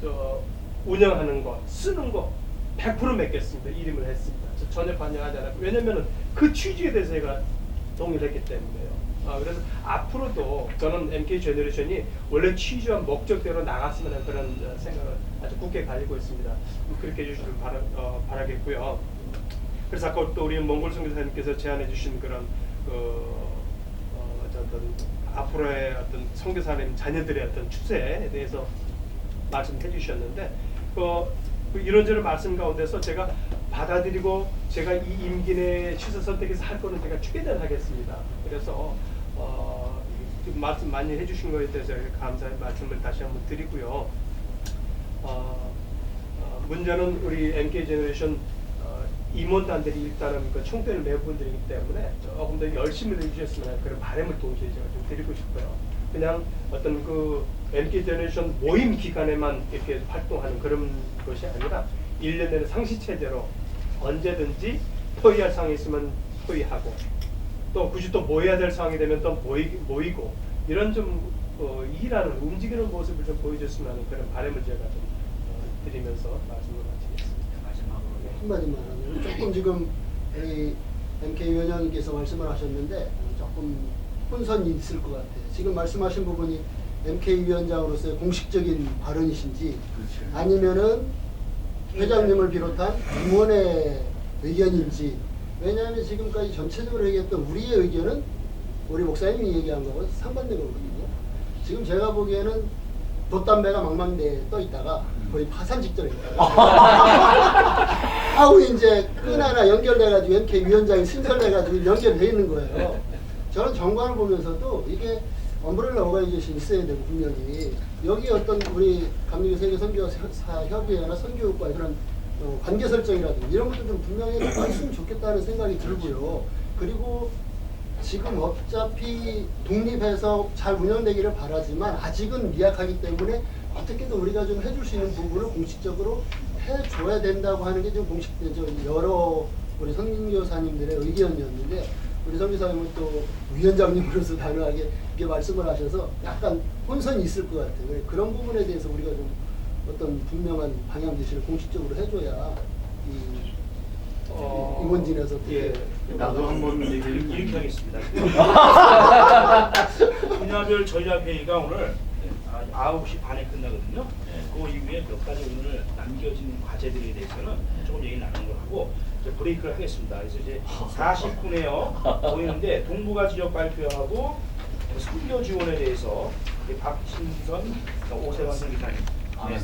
운영하는 것, 쓰는 거 100% 맡겼습니다. 이름을 했습니다. 전혀 관여하지 않았고 왜냐면은 그 취지에 대해서 제가 동의를 했기 때문에요. 그래서 앞으로도 저는 MK 제너레이션이 원래 취지와 목적대로 나갔으면 하는 그런 생각을 아주 굳게 가지고 있습니다. 그렇게 해주시길 바라겠고요. 그래서 아까 또 우리 몽골 선교사님께서 제안해 주신 그런 어떤 앞으로의 어떤 선교사님 자녀들의 어떤 추세에 대해서 말씀해 주셨는데 이런저런 말씀 가운데서 제가 받아들이고 제가 이 임기 내에 취사 선택해서 할 거는 제가 최대한 하겠습니다. 그래서 말씀 많이 해주신 거에 대해서 감사의 말씀을 다시 한번 드리고요. 문제는 우리 MK 제너레이션 임원단들이 일단은 그 총대를 메운 분들이기 때문에 조금 더 열심히 해주셨으면 하는 그런 바람을 동시에 제가 좀 드리고 싶어요. 그냥 어떤 그 MK 제너레이션 모임 기간에만 이렇게 활동하는 그런 것이 아니라 1년 내내 상시체제로 언제든지 토의할 상황이 있으면 토의하고 또 굳이 또 모여야 될 상황이 되면 또 모이고 이런 좀 일하는 움직이는 모습을 좀 보여줬으면 하는 그런 바람을 제가 좀 드리면서 말씀을 마치겠습니다. 마지막으로 한마디만 하면 조금 지금 우리 MK 위원장님께서 말씀을 하셨는데 조금 혼선이 있을 것 같아요. 지금 말씀하신 부분이 MK 위원장으로서의 공식적인 발언이신지 아니면은 회장님을 비롯한 임원의 의견인지 왜냐하면 지금까지 전체적으로 얘기했던 우리의 의견은 우리 목사님이 얘기한 거하고 상반된 거거든요. 지금 제가 보기에는 돛담배가 망망대에 떠 있다가 거의 파산 직전에 아우 이제 끈 하나 연결돼가지고 MK 위원장이 신설돼가지고 연결돼 있는 거예요. 저는 정관을 보면서도 이게 엄브렐라 오가니제이션이 있어야 되고 분명히 여기 어떤 우리 감리교 세계 선교사 협의회나 선교육과의 그런 관계 설정이라든지 이런 것도 좀 분명히 나왔으면 좋겠다는 생각이 들고요. 그리고 지금 어차피 독립해서 잘 운영되기를 바라지만 아직은 미약하기 때문에 어떻게든 우리가 좀 해줄 수 있는 부분을 공식적으로 해줘야 된다고 하는 게 좀 여러 우리 선교사님들의 의견이었는데 우리 선교사님은 또 위원장님으로서 단호하게 이렇게 말씀을 하셔서 약간 혼선이 있을 것 같아요. 그런 부분에 대해서 우리가 좀 어떤 분명한 방향 제시를 공식적으로 해줘야 임원진에서 나도 한번 이렇게 하겠습니다. 분야별 전략 회의가 오늘 9시 반에 끝나거든요. 그 이후에 몇 가지 오늘 남겨진 과제들에 대해서는 조금 얘기 나눈 걸 하고 이제 브레이크를 하겠습니다. 그래서 이제 40분에요 보이는데 동북아 지역 발표하고 선교 지원에 대해서 박신선 오세환 선교사님